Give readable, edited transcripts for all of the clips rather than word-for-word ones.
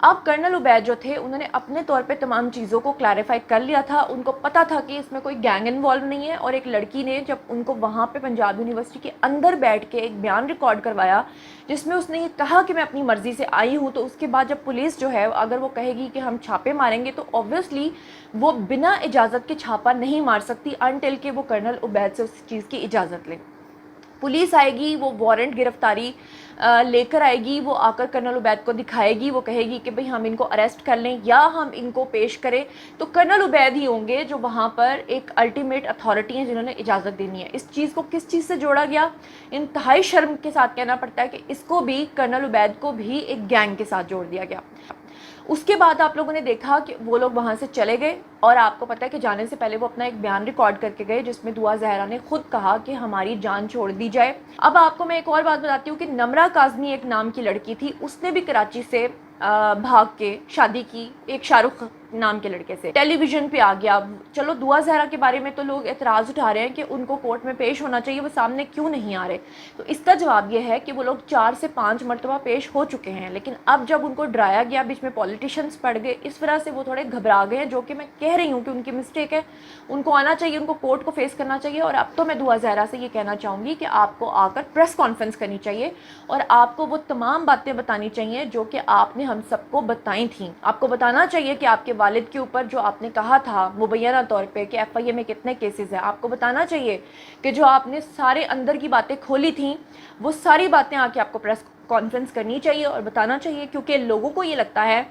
اب کرنل عبید جو تھے انہوں نے اپنے طور پہ تمام چیزوں کو کلیریفائی کر لیا تھا. ان کو پتہ تھا کہ اس میں کوئی گینگ انوالو نہیں ہے, اور ایک لڑکی نے جب ان کو وہاں پہ پنجاب یونیورسٹی کے اندر بیٹھ کے ایک بیان ریکارڈ کروایا جس میں اس نے یہ کہا کہ میں اپنی مرضی سے آئی ہوں, تو اس کے بعد جب پولیس جو ہے اگر وہ کہے گی کہ ہم چھاپے ماریں گے تو اوبویسلی وہ بنا اجازت کے چھاپا نہیں مار سکتی انٹل کہ وہ کرنل عبید سے اس چیز کی اجازت لیں. پولیس آئے گی, وہ وارنٹ گرفتاری لے کر آئے گی, وہ آ کر کرنل عبید کو دکھائے گی, وہ کہے گی کہ بھئی ہم ان کو اریسٹ کر لیں یا ہم ان کو پیش کریں, تو کرنل عبید ہی ہوں گے جو وہاں پر ایک الٹیمیٹ اتھارٹی ہیں جنہوں نے اجازت دینی ہے. اس چیز کو کس چیز سے جوڑا گیا؟ انتہائی شرم کے ساتھ کہنا پڑتا ہے کہ اس کو بھی, کرنل عبید کو بھی ایک گینگ کے ساتھ جوڑ دیا گیا. اس کے بعد آپ لوگوں نے دیکھا کہ وہ لوگ وہاں سے چلے گئے, اور آپ کو پتہ ہے کہ جانے سے پہلے وہ اپنا ایک بیان ریکارڈ کر کے گئے جس میں دعا زہرا نے خود کہا کہ ہماری جان چھوڑ دی جائے. اب آپ کو میں ایک اور بات بتاتی ہوں کہ نمرہ کاظمی ایک نام کی لڑکی تھی, اس نے بھی کراچی سے بھاگ کے شادی کی ایک شاہ رخ نام کے لڑکے سے, ٹیلی ویژن پہ آ گیا. چلو دعا زہرا کے بارے میں تو لوگ اعتراض اٹھا رہے ہیں کہ ان کو کورٹ میں پیش ہونا چاہیے, وہ سامنے کیوں نہیں آ رہے, تو اس کا جواب یہ ہے کہ وہ لوگ 4 سے 5 مرتبہ پیش ہو چکے ہیں, لیکن اب جب ان کو ڈرایا گیا, بیچ میں پولیٹیشنز پڑ گئے, اس وجہ سے وہ تھوڑے گھبرا گئے ہیں, جو کہ میں کہہ رہی ہوں کہ ان کی مسٹیک ہے. ان کو آنا چاہیے, ان کو کورٹ کو فیس کرنا چاہیے. اور اب تو میں دعا زہرا سے یہ کہنا چاہوں گی کہ آپ کو آ کر پریس کانفرنس کرنی چاہیے اور آپ کو وہ تمام باتیں بتانی چاہیے جو کہ آپ نے ہم سب کو بتائی تھیں. آپ کو بتانا چاہیے کہ آپ کے والد کے اوپر جو آپ نے کہا تھا مبینہ طور پہ کہ ایف آئی اے میں کتنے کیسز ہیں, آپ کو بتانا چاہیے کہ جو آپ نے سارے اندر کی باتیں کھولی تھیں وہ ساری باتیں آ کے آپ کو پریس کانفرنس کرنی چاہیے اور بتانا چاہیے. کیونکہ لوگوں کو یہ لگتا ہے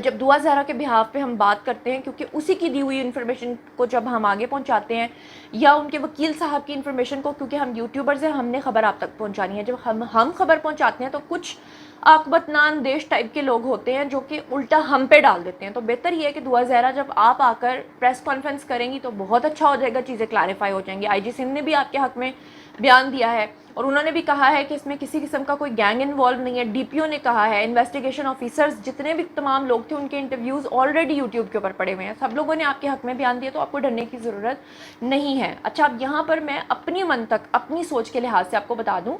جب دعا زہرا کے بہاف پہ ہم بات کرتے ہیں, کیونکہ اسی کی دی ہوئی انفارمیشن کو جب ہم آگے پہنچاتے ہیں یا ان کے وکیل صاحب کی انفارمیشن کو, کیونکہ ہم یوٹیوبرز ہیں, ہم نے خبر آپ تک پہنچانی ہے, جب ہم خبر پہنچاتے ہیں تو کچھ عاقبت نان دیش ٹائپ کے لوگ ہوتے ہیں جو کہ الٹا ہم پہ ڈال دیتے ہیں. تو بہتر یہ ہے کہ دعا زہرا جب آپ آ کر پریس کانفرنس کریں گی تو بہت اچھا ہو جائے گا, چیزیں کلیریفائی ہو جائیں گی. آئی جی سندھ نے بھی آپ کے حق میں بیان دیا ہے اور انہوں نے بھی کہا ہے کہ اس میں کسی قسم کا کوئی گینگ انوالو نہیں ہے. ڈی پی او نے کہا ہے, انویسٹیگیشن آفیسرز جتنے بھی تمام لوگ تھے ان کے انٹرویوز آلریڈی یوٹیوب کے اوپر پڑے ہوئے ہیں, سب لوگوں نے آپ کے حق میں بیان دیا, تو آپ کو ڈرنے کی ضرورت نہیں ہے. اچھا, اب یہاں پر میں اپنی منطق, اپنی سوچ کے لحاظ سے آپ کو بتا دوں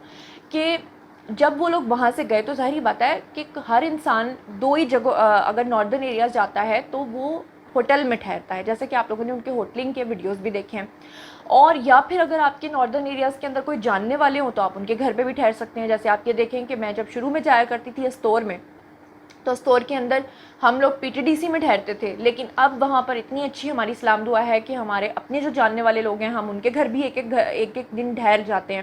کہ جب وہ لوگ وہاں سے گئے تو ظاہری بات ہے کہ ہر انسان 2 ہی جگہ اگر ناردرن ایریاز جاتا ہے تو وہ ہوٹل میں ٹھہرتا ہے, جیسے کہ آپ لوگوں نے ان کے ہوٹلنگ کے ویڈیوز بھی دیکھے ہیں. اور یا پھر اگر آپ کے ناردرن ایریاز کے اندر کوئی جاننے والے ہوں تو آپ ان کے گھر پہ بھی ٹھہر سکتے ہیں. جیسے آپ یہ دیکھیں کہ میں جب شروع میں جایا کرتی تھی اسٹور میں, تو اسٹور کے اندر ہم لوگ پی ٹی ڈی سی میں ٹھہرتے تھے, لیکن اب وہاں پر اتنی اچھی ہماری اسلام دعا ہے کہ ہمارے اپنے جو جاننے والے لوگ ہیں ہم ان کے گھر بھی ایک دن ٹھہر جاتے ہیں.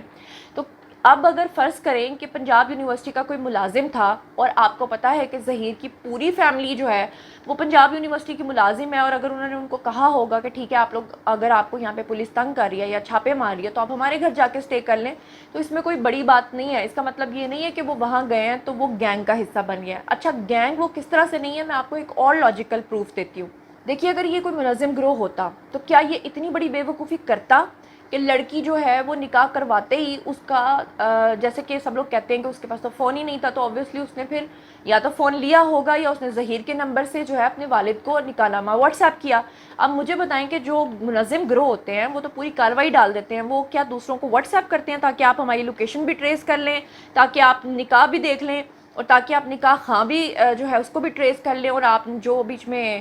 تو اب اگر فرض کریں کہ پنجاب یونیورسٹی کا کوئی ملازم تھا اور آپ کو پتہ ہے کہ ظہیر کی پوری فیملی جو ہے وہ پنجاب یونیورسٹی کی ملازم ہے, اور اگر انہوں نے ان کو کہا ہوگا کہ ٹھیک ہے آپ لوگ, اگر آپ کو یہاں پہ پولیس تنگ کر رہی ہے یا چھاپے مار رہی ہے تو آپ ہمارے گھر جا کے سٹے کر لیں, تو اس میں کوئی بڑی بات نہیں ہے. اس کا مطلب یہ نہیں ہے کہ وہ وہاں گئے ہیں تو وہ گینگ کا حصہ بن گیا ہے. اچھا, گینگ وہ کس طرح سے نہیں ہے, میں آپ کو ایک اور لاجیکل پروف دیتی ہوں. دیکھیے, اگر یہ کوئی منظم گروہ ہوتا تو کیا یہ اتنی بڑی بے وقوفی کرتا کہ لڑکی جو ہے وہ نکاح کرواتے ہی اس کا جیسے کہ سب لوگ کہتے ہیں کہ اس کے پاس تو فون ہی نہیں تھا, تو اوبویسلی اس نے پھر یا تو فون لیا ہوگا یا اس نے ظہیر کے نمبر سے جو ہے اپنے والد کو نکاح نامہ واٹس ایپ کیا. اب مجھے بتائیں کہ جو منظم گروہ ہوتے ہیں وہ تو پوری کارروائی ڈال دیتے ہیں, وہ کیا دوسروں کو واٹس ایپ کرتے ہیں تاکہ آپ ہماری لوکیشن بھی ٹریس کر لیں, تاکہ آپ نکاح بھی دیکھ لیں, اور تاکہ آپ نکاح خواہ بھی جو ہے اس کو بھی ٹریس کر لیں, اور آپ جو بیچ میں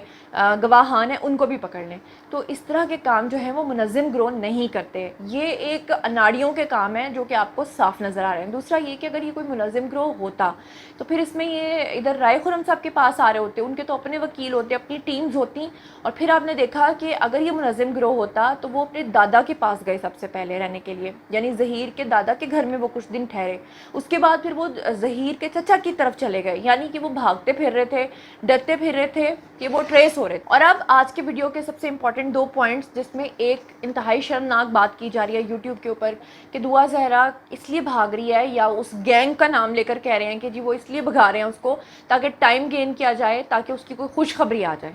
گواہان ہیں ان کو بھی پکڑ لیں. تو اس طرح کے کام جو ہیں وہ منظم گروہ نہیں کرتے. یہ ایک اناڑیوں کے کام ہیں جو کہ آپ کو صاف نظر آ رہے ہیں. دوسرا یہ کہ اگر یہ کوئی منظم گروہ ہوتا تو پھر اس میں یہ ادھر رائے خرم صاحب کے پاس آ رہے ہوتے, ان کے تو اپنے وکیل ہوتے, اپنی ٹیمز ہوتی, اور پھر آپ نے دیکھا کہ اگر یہ منظم گروہ ہوتا تو وہ اپنے دادا کے پاس گئے سب سے پہلے رہنے کے لیے, یعنی ظہیر کے دادا کے گھر میں وہ کچھ دن ٹھہرے. اس کے بعد پھر وہ ظہیر کے چچا کی طرف چلے گئے, یعنی کہ وہ بھاگتے پھر رہے تھے, ڈرتے پھر رہے تھے کہ وہ ٹریس ہو رہے تھے. اور اب آج کے ویڈیو کے سب سے امپورٹنٹ 2 پوائنٹس, جس میں ایک انتہائی شرمناک بات کی جا رہی ہے یوٹیوب کے اوپر کہ دعا زہرا اس لیے بھاگ رہی ہے, یا اس گینگ کا نام لے کر کہہ رہے ہیں کہ جی وہ اس لیے بھگا رہے ہیں اس کو تاکہ ٹائم گین کیا جائے, تاکہ اس کی کوئی خوشخبری آ جائے.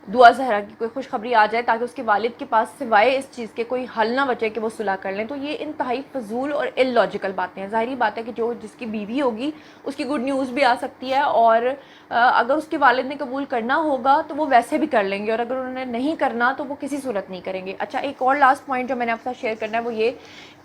دعا زہرا کی کوئی خوشخبری آ جائے تاکہ اس کے والد کے پاس سوائے اس چیز کے کوئی حل نہ بچے کہ وہ صلح کر لیں. تو یہ انتہائی فضول اور ان لاجیکل باتیں ہیں. ظاہری بات ہے کہ جس کی بیوی ہوگی اس کی گڈ نیوز بھی آ سکتی ہے, اور اگر اس کے والد نے قبول کرنا ہوگا تو وہ ویسے بھی کر لیں گے, اور اگر انہوں نے نہیں کرنا تو وہ کسی صورت نہیں کریں گے. اچھا, ایک اور لاسٹ پوائنٹ جو میں نے آپ کے ساتھ شیئر کرنا ہے وہ یہ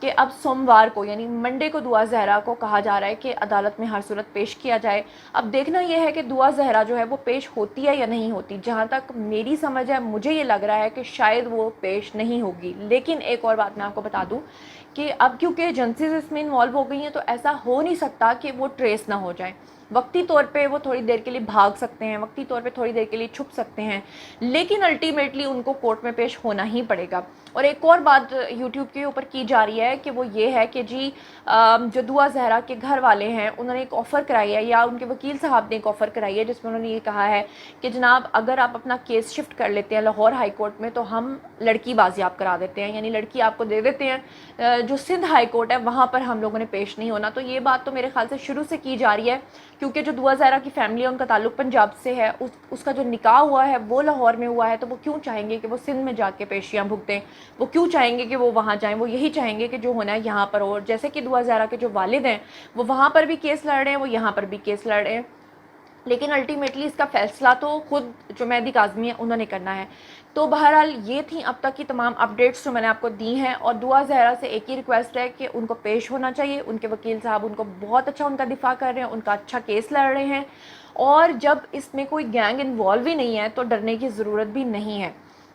کہ اب سوموار کو یعنی منڈے کو دعا زہرا کو کہا جا رہا ہے کہ عدالت میں ہر صورت پیش کیا جائے. اب دیکھنا یہ ہے کہ دعا زہرا جو ہے وہ پیش ہوتی ہے یا نہیں ہوتی. جہاں تک میری سمجھ ہے مجھے یہ لگ رہا ہے کہ شاید وہ پیش نہیں ہوگی. لیکن ایک اور بات میں آپ کو بتا دوں کہ اب کیونکہ ایجنسیز اس میں انوالو ہو گئی ہیں تو ایسا ہو نہیں سکتا کہ وہ ٹریس نہ ہو جائیں. وقتی طور پہ وہ تھوڑی دیر کے لیے بھاگ سکتے ہیں, وقتی طور پہ تھوڑی دیر کے لیے چھپ سکتے ہیں, لیکن الٹیمیٹلی ان کو کورٹ میں پیش ہونا ہی پڑے گا. اور ایک اور بات یوٹیوب کے اوپر کی جا رہی ہے کہ وہ یہ ہے کہ جی جو دعا زہرا کے گھر والے ہیں انہوں نے ایک آفر کرائی ہے, یا ان کے وکیل صاحب نے ایک آفر کرائی ہے جس میں انہوں نے یہ کہا ہے کہ جناب اگر آپ اپنا کیس شفٹ کر لیتے ہیں لاہور ہائی کورٹ میں تو ہم لڑکی بازیاب کرا دیتے ہیں, یعنی لڑکی آپ کو دے دیتے ہیں. جو سندھ ہائی کورٹ ہے وہاں پر ہم لوگوں نے پیش نہیں ہونا. تو یہ بات تو میرے خیال سے شروع سے کی جا رہی ہے, کیونکہ جو دعا زہرا کی فیملی ہے ان کا تعلق پنجاب سے ہے, اس کا جو نکاح ہوا ہے وہ لاہور میں ہوا ہے, تو وہ کیوں چاہیں گے کہ وہ سندھ میں جا کے پیشیاں بھگتیں, وہ کیوں چاہیں گے کہ وہ وہاں جائیں, وہ یہی چاہیں گے کہ جو ہونا ہے یہاں پر ہو. اور جیسے کہ دعا زہرا کے جو والد ہیں وہ وہاں پر بھی کیس لڑ رہے ہیں, وہ یہاں پر بھی کیس لڑ رہے ہیں, لیکن الٹیمیٹلی اس کا فیصلہ تو خود جو مہدی کاظمی ہے انہوں نے کرنا ہے. تو بہرحال یہ تھیں اب تک کی تمام اپڈیٹس جو میں نے آپ کو دی ہیں, اور دعا زہرا سے ایک ہی ریکویسٹ ہے کہ ان کو پیش ہونا چاہیے. ان کے وکیل صاحب ان کو بہت اچھا ان کا دفاع کر رہے ہیں, ان کا اچھا کیس لڑ رہے ہیں, اور جب اس میں کوئی گینگ انوالو ہی نہیں ہے تو ڈرنے کی ضرورت بھی نہیں ہے.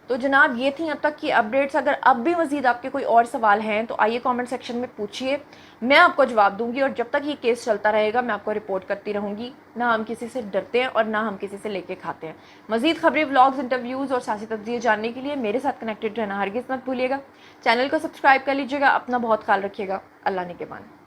تو جناب یہ تھیں اب تک کی اپڈیٹس. اگر اب بھی مزید آپ کے کوئی اور سوال ہیں تو آئیے کامنٹ سیکشن میں پوچھیے, میں آپ کو جواب دوں گی. اور جب تک یہ کیس چلتا رہے گا میں آپ کو رپورٹ کرتی رہوں گی. نہ ہم کسی سے ڈرتے ہیں اور نہ ہم کسی سے لے کے کھاتے ہیں. مزید خبریں, ولاگز, انٹرویوز اور سیاسی تجزیے جاننے کے لیے میرے ساتھ کنیکٹڈ رہنا ہرگز مت بھولیے گا. چینل کو سبسکرائب کر لیجیے گا. اپنا بہت خیال رکھیے گا. اللہ نگہبان.